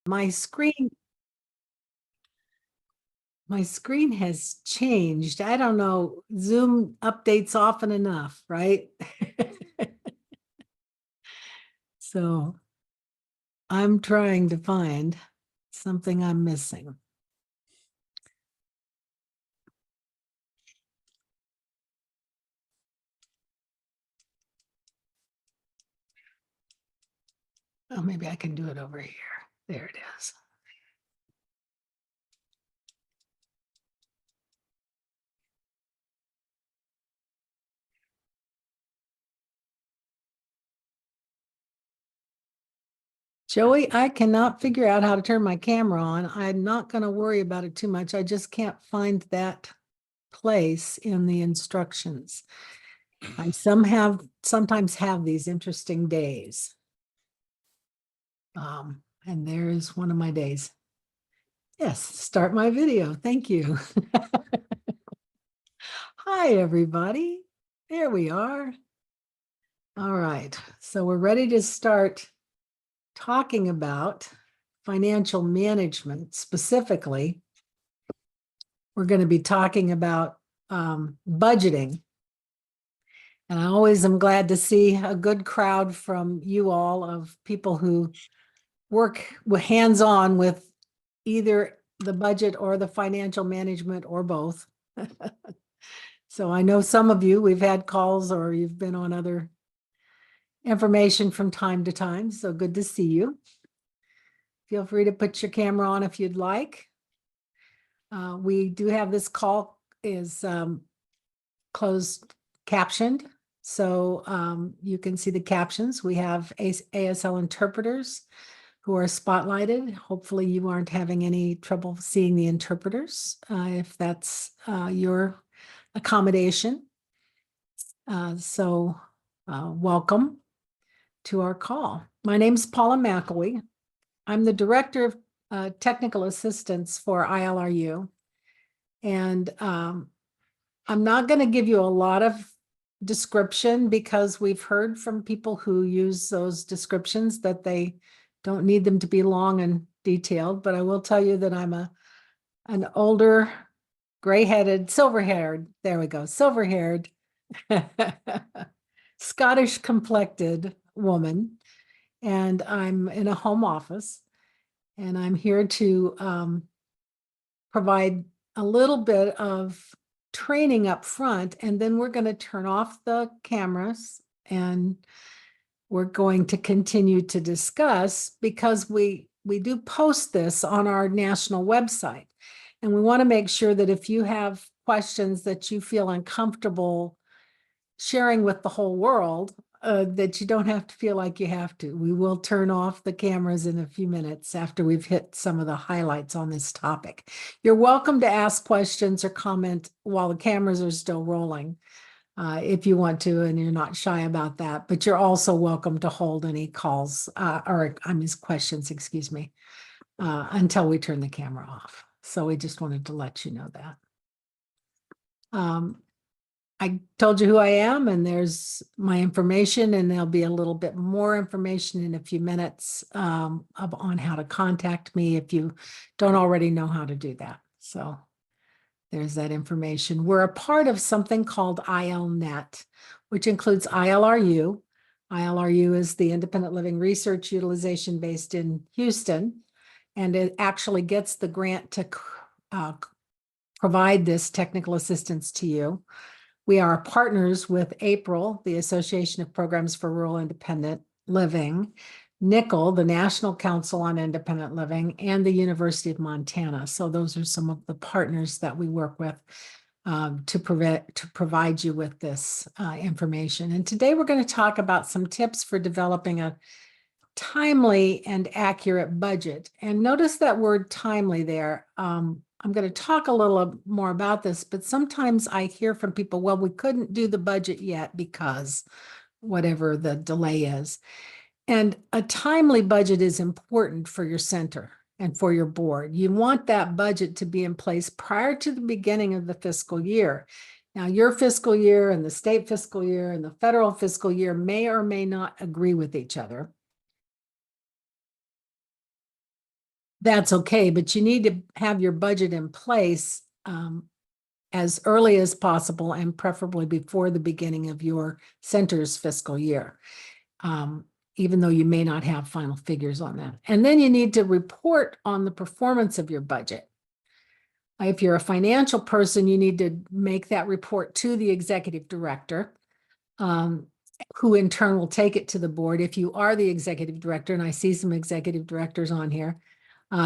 My screen has changed. I don't know. Zoom updates often enough, right? So I'm trying to find something I'm missing. Oh, maybe I can do it over here. There it is. Joey, I cannot figure out how to turn my camera on. I'm not going to worry about it too much. I just can't find that place in the instructions. I sometimes have these interesting days. And there's one of my days. Yes, start my video. Thank you. Hi, everybody. There we are. All right, so we're ready to start talking about financial management. Specifically, we're going to be talking about budgeting. And I always am glad to see a good crowd from you all of people who work hands-on with either the budget or the financial management or both. So I know some of you, we've had calls or you've been on other information from time to time. So good to see you. Feel free to put your camera on if you'd like. We do have this call is closed captioned. So you can see the captions. We have ASL interpreters who are spotlighted. Hopefully you aren't having any trouble seeing the interpreters if that's your accommodation. Welcome to our call. My name is Paula McElwee. I'm the Director of Technical Assistance for ILRU. And I'm not going to give you a lot of description because we've heard from people who use those descriptions that they don't need them to be long and detailed, but I will tell you that I'm an older, gray-headed, silver-haired, there we go, silver-haired, Scottish complected woman, and I'm in a home office, and I'm here to provide a little bit of training up front, and then we're going to turn off the cameras and we're going to continue to discuss because we do post this on our national website. And we want to make sure that if you have questions that you feel uncomfortable sharing with the whole world, that you don't have to feel like you have to. We will turn off the cameras in a few minutes after we've hit some of the highlights on this topic. You're welcome to ask questions or comment while the cameras are still rolling, if you want to, and you're not shy about that, but you're also welcome to hold any calls questions, excuse me, until we turn the camera off. So we just wanted to let you know that. I told you who I am, and there's my information, and there'll be a little bit more information in a few minutes on how to contact me if you don't already know how to do that. So there's that information. We're a part of something called ILNet, which includes ILRU. ILRU is the Independent Living Research Utilization based in Houston, and it actually gets the grant to provide this technical assistance to you. We are partners with APRIL, the Association of Programs for Rural Independent Living, NICL, the National Council on Independent Living, and the University of Montana. So those are some of the partners that we work with to provide you with this information. And today we're going to talk about some tips for developing a timely and accurate budget. And notice that word timely there. I'm going to talk a little more about this, but sometimes I hear from people, well, we couldn't do the budget yet because whatever the delay is. And a timely budget is important for your center and for your board. You want that budget to be in place prior to the beginning of the fiscal year. Now, your fiscal year and the state fiscal year and the federal fiscal year may or may not agree with each other. that's okay, but you need to have your budget in place as early as possible and preferably before the beginning of your center's fiscal year, even though you may not have final figures on that. And then you need to report on the performance of your budget. If you're a financial person, you need to make that report to the executive director, who in turn will take it to the board. If you are the executive director, and I see some executive directors on here,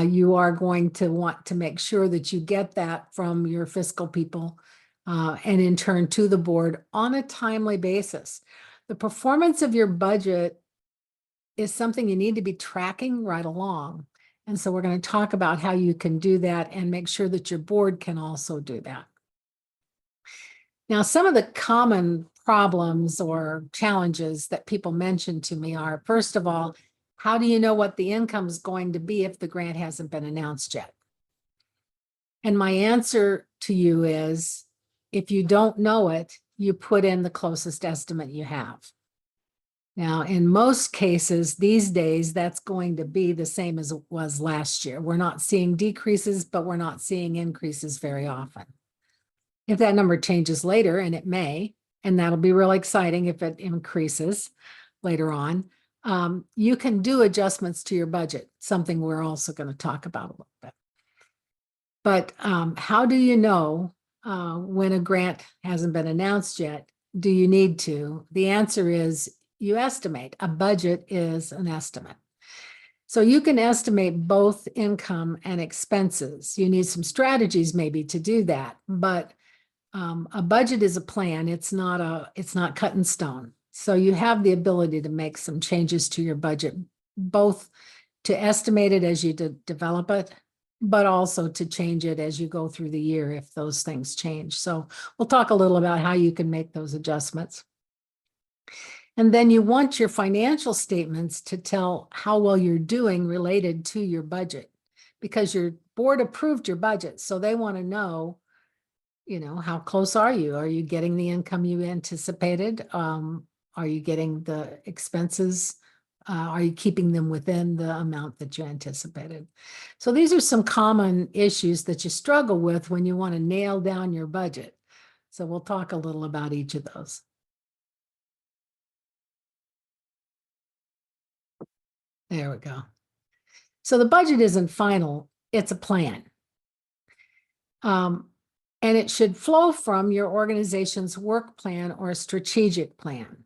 you are going to want to make sure that you get that from your fiscal people, and in turn to the board on a timely basis. The performance of your budget is something you need to be tracking right along. And so we're going to talk about how you can do that and make sure that your board can also do that. Now, some of the common problems or challenges that people mention to me are, first of all, how do you know what the income is going to be if the grant hasn't been announced yet? And my answer to you is, if you don't know it, you put in the closest estimate you have. Now, in most cases these days, that's going to be the same as it was last year. We're not seeing decreases, but we're not seeing increases very often. If that number changes later, and it may, and that'll be really exciting if it increases later on, you can do adjustments to your budget, something we're also going to talk about a little bit. But how do you know when a grant hasn't been announced yet? Do you need to? The answer is you estimate. A budget is an estimate. So you can estimate both income and expenses. You need some strategies maybe to do that, but a budget is a plan. It's not cut in stone. So you have the ability to make some changes to your budget, both to estimate it as you develop it, but also to change it as you go through the year if those things change. So we'll talk a little about how you can make those adjustments. And then you want your financial statements to tell how well you're doing related to your budget, because your board approved your budget. So they want to know, how close are you? Are you getting the income you anticipated? Are you getting the expenses? Are you keeping them within the amount that you anticipated? So these are some common issues that you struggle with when you want to nail down your budget. So we'll talk a little about each of those. There we go. So the budget isn't final, it's a plan. And it should flow from your organization's work plan or strategic plan.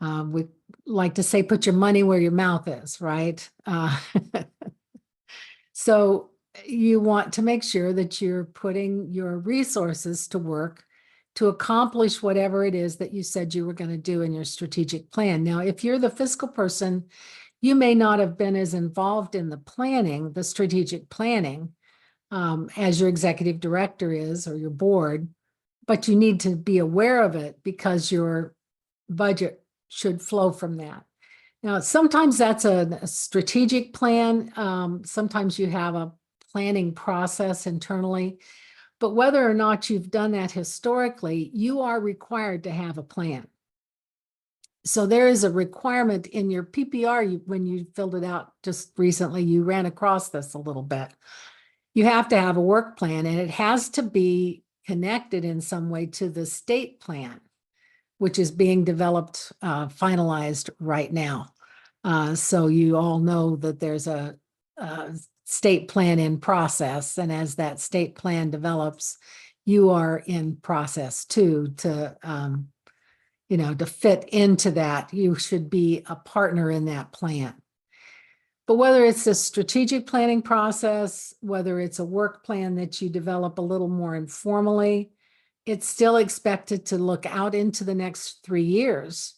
We like to say, put your money where your mouth is, right? So you want to make sure that you're putting your resources to work to accomplish whatever it is that you said you were going to do in your strategic plan. Now, if you're the fiscal person, you may not have been as involved in the planning, the strategic planning, as your executive director is, or your board, but you need to be aware of it because your budget should flow from that. Now, sometimes that's a strategic plan. Sometimes you have a planning process internally, but whether or not you've done that historically, you are required to have a plan. So there is a requirement in your PPR. When you filled it out just recently, you ran across this a little bit. You have to have a work plan, and it has to be connected in some way to the state plan, which is being developed, finalized right now. So you all know that there's a state plan in process, and as that state plan develops, you are in process too to fit into that. You should be a partner in that plan. But whether it's a strategic planning process, whether it's a work plan that you develop a little more informally, it's still expected to look out into the next 3 years.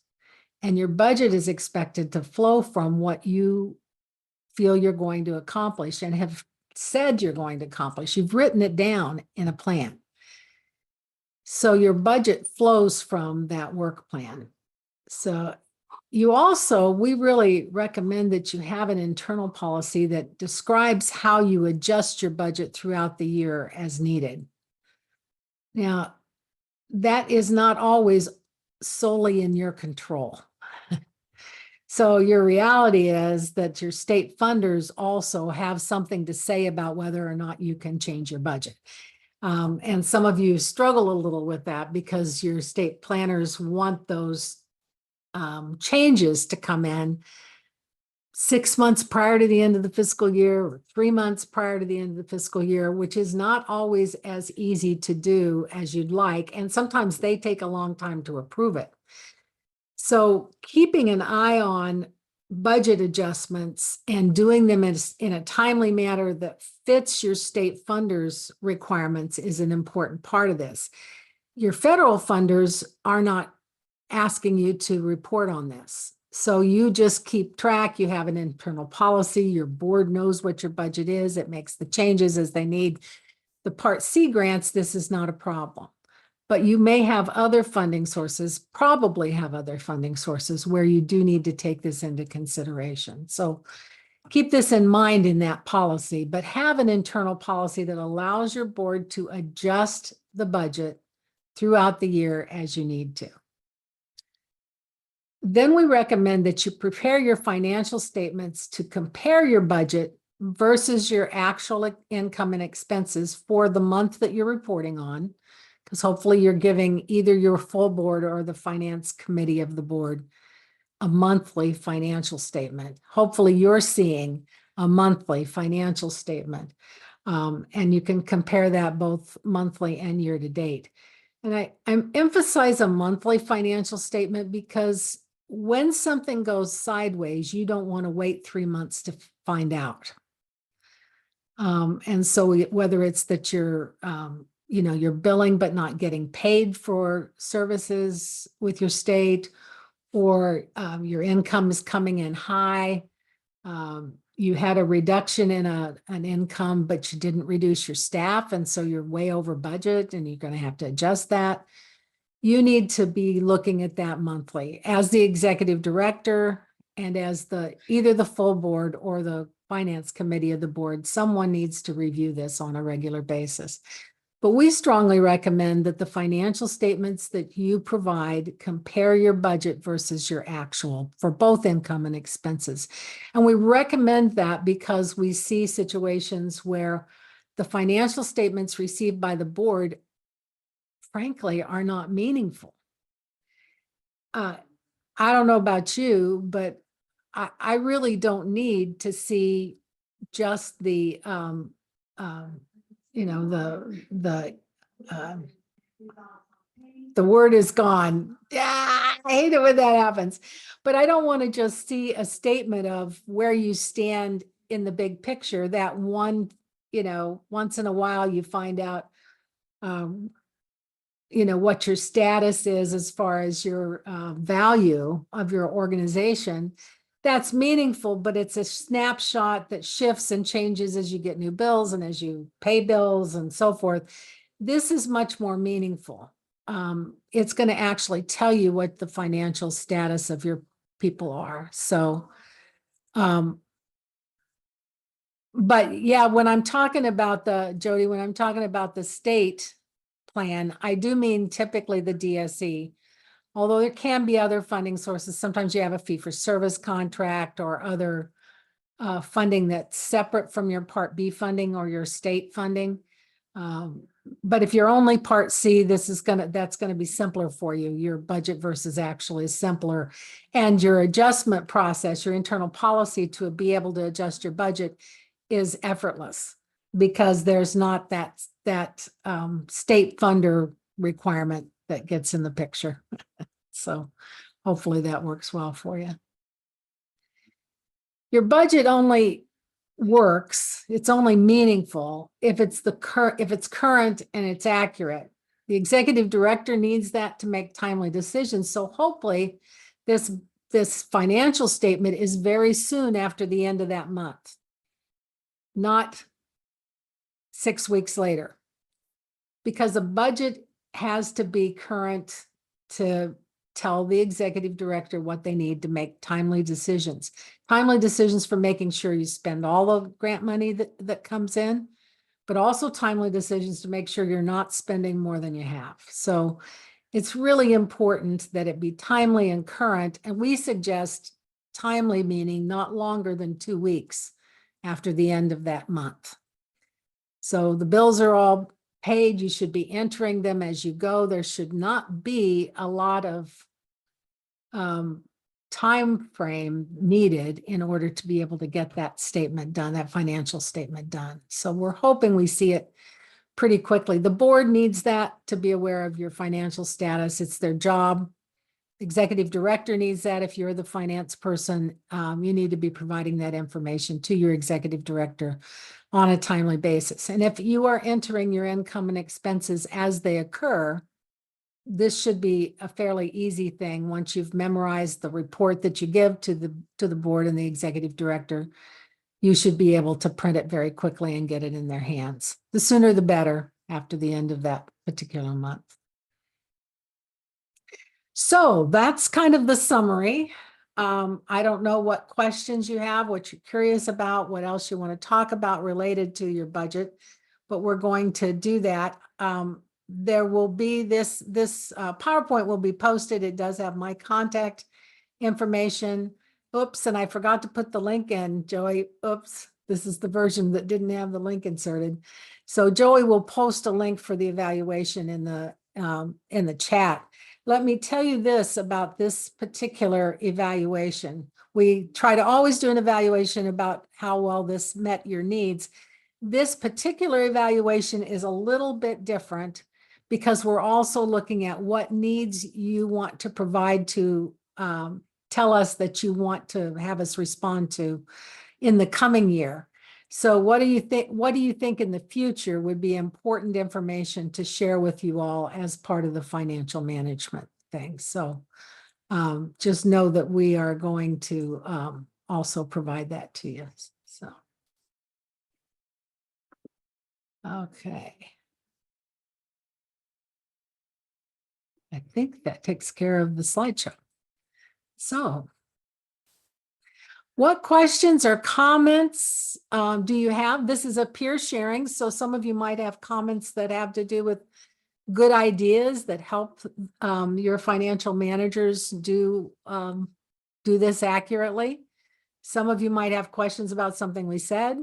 And your budget is expected to flow from what you feel you're going to accomplish and have said you're going to accomplish. You've written it down in a plan. So your budget flows from that work plan. So we really recommend that you have an internal policy that describes how you adjust your budget throughout the year as needed. Now, that is not always solely in your control. So your reality is that your state funders also have something to say about whether or not you can change your budget. And some of you struggle a little with that because your state planners want those changes to come in 6 months prior to the end of the fiscal year or 3 months prior to the end of the fiscal year, which is not always as easy to do as you'd like. And sometimes they take a long time to approve it. So keeping an eye on budget adjustments and doing them in a timely manner that fits your state funders' requirements is an important part of this. Your federal funders are not asking you to report on this. So you just keep track. You have an internal policy. Your board knows what your budget is. It makes the changes as they need. The Part C grants, this is not a problem. But you may have other funding sources, probably have other funding sources where you do need to take this into consideration. So keep this in mind in that policy, but have an internal policy that allows your board to adjust the budget throughout the year as you need to. Then we recommend that you prepare your financial statements to compare your budget versus your actual income and expenses for the month that you're reporting on, because hopefully you're giving either your full board or the finance committee of the board a monthly financial statement. Hopefully you're seeing a monthly financial statement, and you can compare that both monthly and year to date. And I emphasize a monthly financial statement because when something goes sideways, you don't want to wait 3 months to find out. And so whether it's that you're billing but not getting paid for services with your state, or your income is coming in high, you had a reduction in an income, but you didn't reduce your staff, and so you're way over budget and you're going to have to adjust that. You need to be looking at that monthly as the executive director and as either the full board or the finance committee of the board. Someone needs to review this on a regular basis. But we strongly recommend that the financial statements that you provide compare your budget versus your actual for both income and expenses. And we recommend that because we see situations where the financial statements received by the board, frankly, are not meaningful. I don't know about you, but I really don't need to see just the the word is gone. Yeah, I hate it when that happens. But I don't want to just see a statement of where you stand in the big picture. That once in a while you find out, what your status is as far as your value of your organization. That's meaningful, but it's a snapshot that shifts and changes as you get new bills and as you pay bills and so forth. This is much more meaningful. It's going to actually tell you what the financial status of your people are. So, but yeah, when I'm talking about Jody, when I'm talking about the state plan, I do mean typically the DSE. Although there can be other funding sources. Sometimes you have a fee-for-service contract or other funding that's separate from your Part B funding or your state funding. But if you're only Part C, that's gonna be simpler for you. Your budget versus actual is simpler, and your adjustment process, your internal policy to be able to adjust your budget is effortless because there's not that state funder requirement that gets in the picture. So hopefully that works well for you. Your budget only works, it's only meaningful if it's current and it's accurate. The executive director needs that to make timely decisions. So hopefully this financial statement is very soon after the end of that month, not 6 weeks later, because a budget has to be current to tell the executive director what they need to make timely decisions for making sure you spend all the grant money that comes in, but also timely decisions to make sure you're not spending more than you have. So it's really important that it be timely and current. And we suggest timely meaning not longer than 2 weeks after the end of that month. So the bills are all paid. You should be entering them as you go. There should not be a lot of time frame needed in order to be able to get that statement done, that financial statement done. So we're hoping we see it pretty quickly. The board needs that to be aware of your financial status. It's their job. Executive director needs that. If you're the finance person, you need to be providing that information to your executive director on a timely basis. And if you are entering your income and expenses as they occur, this should be a fairly easy thing. Once you've memorized the report that you give to the board and the executive director, you should be able to print it very quickly and get it in their hands. The sooner the better after the end of that particular month. So that's kind of the summary. I don't know what questions you have, what you're curious about, what else you want to talk about related to your budget, but we're going to do that. There will be this PowerPoint will be posted. It does have my contact information. Oops, and I forgot to put the link in, Joey. Oops, this is the version that didn't have the link inserted. So Joey will post a link for the evaluation in the chat. Let me tell you this about this particular evaluation. We try to always do an evaluation about how well this met your needs. This particular evaluation is a little bit different because we're also looking at what needs you want to provide to tell us that you want to have us respond to in the coming year. So what do you think? What do you think in the future would be important information to share with you all as part of the financial management thing? So just know that we are going to also provide that to you. So, okay. I think that takes care of the slideshow. So, what questions or comments do you have? This is a peer sharing, so some of you might have comments that have to do with good ideas that help your financial managers do this accurately. Some of you might have questions about something we said.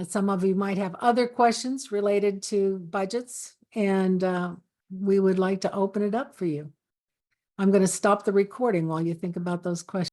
Some of you might have other questions related to budgets, and we would like to open it up for you. I'm going to stop the recording while you think about those questions.